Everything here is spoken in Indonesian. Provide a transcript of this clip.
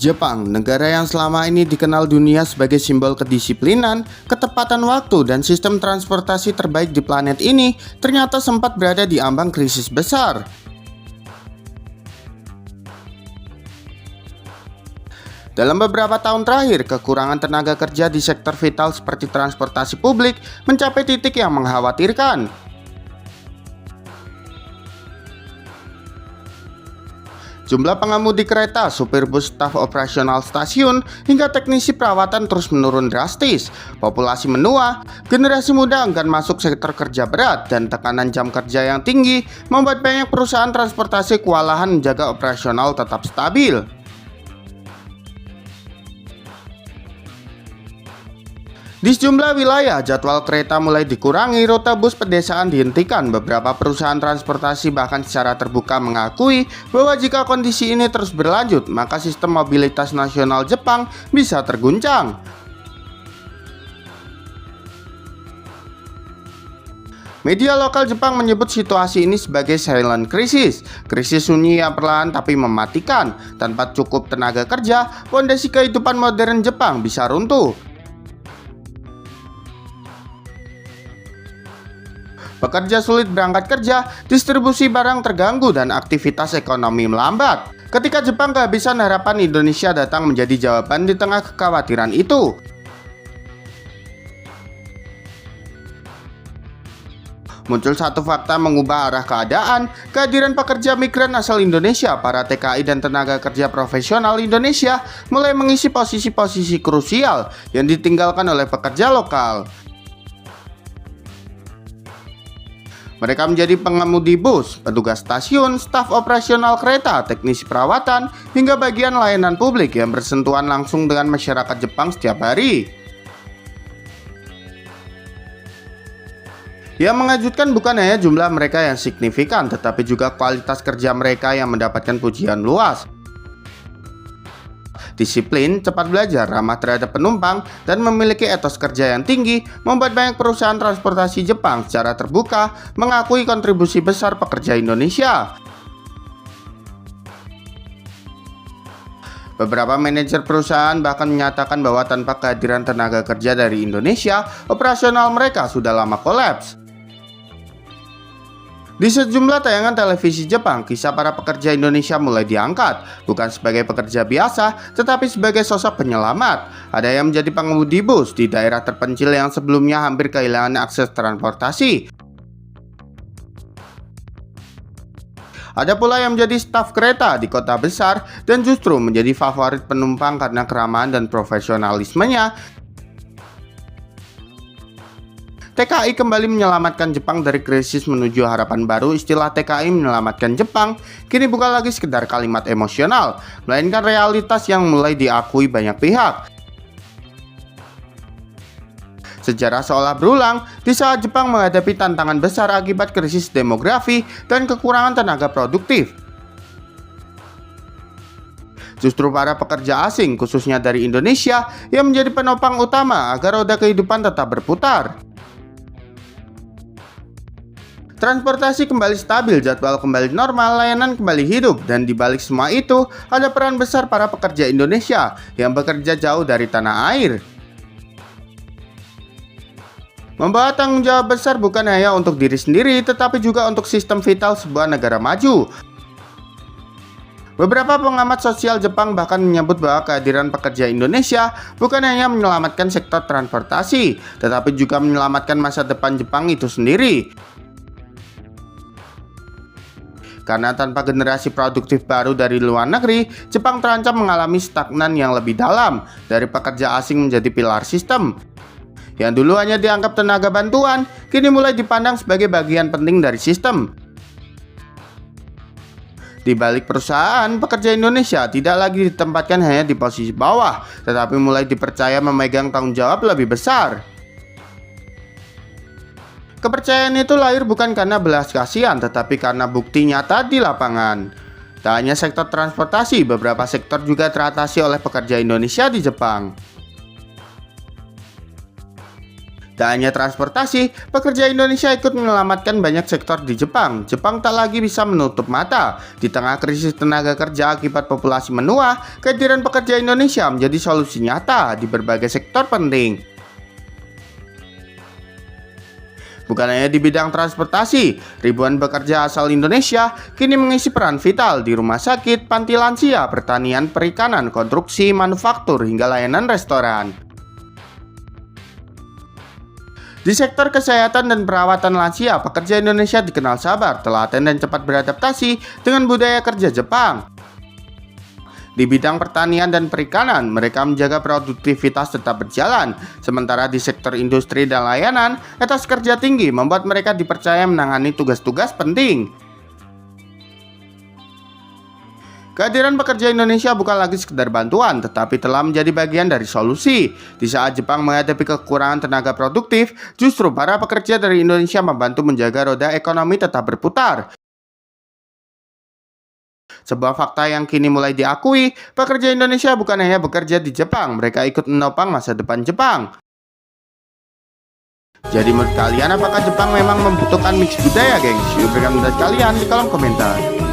Jepang, negara yang selama ini dikenal dunia sebagai simbol kedisiplinan, ketepatan waktu, dan sistem transportasi terbaik di planet ini, ternyata sempat berada di ambang krisis besar. Dalam beberapa tahun terakhir, kekurangan tenaga kerja di sektor vital seperti transportasi publik mencapai titik yang mengkhawatirkan. Jumlah pengemudi kereta, supir bus, staf operasional stasiun, hingga teknisi perawatan terus menurun drastis. Populasi menua, generasi muda enggan masuk sektor kerja berat, dan tekanan jam kerja yang tinggi membuat banyak perusahaan transportasi kewalahan menjaga operasional tetap stabil. Di sejumlah wilayah, jadwal kereta mulai dikurangi, rute bus pedesaan dihentikan. Beberapa perusahaan transportasi bahkan secara terbuka mengakui bahwa jika kondisi ini terus berlanjut, maka sistem mobilitas nasional Jepang bisa terguncang. Media lokal Jepang menyebut situasi ini sebagai silent crisis, krisis sunyi yang perlahan tapi mematikan. Tanpa cukup tenaga kerja, fondasi kehidupan modern Jepang bisa runtuh. Pekerja sulit berangkat kerja, distribusi barang terganggu, dan aktivitas ekonomi melambat. Ketika Jepang kehabisan harapan, Indonesia datang menjadi jawaban di tengah kekhawatiran itu. Muncul satu fakta mengubah arah keadaan, kehadiran pekerja migran asal Indonesia, para TKI dan tenaga kerja profesional Indonesia mulai mengisi posisi-posisi krusial yang ditinggalkan oleh pekerja lokal. Mereka menjadi pengemudi bus, petugas stasiun, staf operasional kereta, teknisi perawatan, hingga bagian layanan publik yang bersentuhan langsung dengan masyarakat Jepang setiap hari. Yang mengejutkan bukan hanya jumlah mereka yang signifikan, tetapi juga kualitas kerja mereka yang mendapatkan pujian luas. Disiplin, cepat belajar, ramah terhadap penumpang, dan memiliki etos kerja yang tinggi membuat banyak perusahaan transportasi Jepang secara terbuka mengakui kontribusi besar pekerja Indonesia. Beberapa manajer perusahaan bahkan menyatakan bahwa tanpa kehadiran tenaga kerja dari Indonesia, operasional mereka sudah lama kolaps. Di sejumlah tayangan televisi Jepang, kisah para pekerja Indonesia mulai diangkat, bukan sebagai pekerja biasa, tetapi sebagai sosok penyelamat. Ada yang menjadi pengemudi bus di daerah terpencil yang sebelumnya hampir kehilangan akses transportasi. Ada pula yang menjadi staf kereta di kota besar dan justru menjadi favorit penumpang karena keramahan dan profesionalismenya. TKI kembali menyelamatkan Jepang dari krisis menuju harapan baru. Istilah TKI menyelamatkan Jepang kini bukan lagi sekedar kalimat emosional, melainkan realitas yang mulai diakui banyak pihak. Sejarah seolah berulang di saat Jepang menghadapi tantangan besar akibat krisis demografi dan kekurangan tenaga produktif. Justru para pekerja asing, khususnya dari Indonesia, yang menjadi penopang utama agar roda kehidupan tetap berputar. Transportasi kembali stabil, jadwal kembali normal, layanan kembali hidup, dan di balik semua itu ada peran besar para pekerja Indonesia yang bekerja jauh dari tanah air. Membawa tanggung jawab besar bukan hanya untuk diri sendiri, tetapi juga untuk sistem vital sebuah negara maju. Beberapa pengamat sosial Jepang bahkan menyebut bahwa kehadiran pekerja Indonesia bukan hanya menyelamatkan sektor transportasi, tetapi juga menyelamatkan masa depan Jepang itu sendiri. Karena tanpa generasi produktif baru dari luar negeri, Jepang terancam mengalami stagnan yang lebih dalam. Dari pekerja asing menjadi pilar sistem. Yang dulu hanya dianggap tenaga bantuan, kini mulai dipandang sebagai bagian penting dari sistem. Di balik perusahaan, pekerja Indonesia tidak lagi ditempatkan hanya di posisi bawah, tetapi mulai dipercaya memegang tanggung jawab lebih besar. Kepercayaan itu lahir bukan karena belas kasihan, tetapi karena bukti nyata di lapangan. Tak hanya sektor transportasi, beberapa sektor juga teratasi oleh pekerja Indonesia di Jepang. Tak hanya transportasi, pekerja Indonesia ikut menyelamatkan banyak sektor di Jepang. Jepang tak lagi bisa menutup mata. Di tengah krisis tenaga kerja akibat populasi menua, kehadiran pekerja Indonesia menjadi solusi nyata di berbagai sektor penting. Bukan hanya di bidang transportasi, ribuan pekerja asal Indonesia kini mengisi peran vital di rumah sakit, panti lansia, pertanian, perikanan, konstruksi, manufaktur, hingga layanan restoran. Di sektor kesehatan dan perawatan lansia, pekerja Indonesia dikenal sabar, telaten, dan cepat beradaptasi dengan budaya kerja Jepang. Di bidang pertanian dan perikanan, mereka menjaga produktivitas tetap berjalan. Sementara di sektor industri dan layanan, etos kerja tinggi membuat mereka dipercaya menangani tugas-tugas penting. Kehadiran pekerja Indonesia bukan lagi sekedar bantuan, tetapi telah menjadi bagian dari solusi. Di saat Jepang menghadapi kekurangan tenaga produktif, justru para pekerja dari Indonesia membantu menjaga roda ekonomi tetap berputar. Sebuah fakta yang kini mulai diakui, pekerja Indonesia bukan hanya bekerja di Jepang, mereka ikut menopang masa depan Jepang. Jadi menurut kalian, apakah Jepang memang membutuhkan mix budaya, gengs? Yuk berikan pendapat kalian di kolom komentar.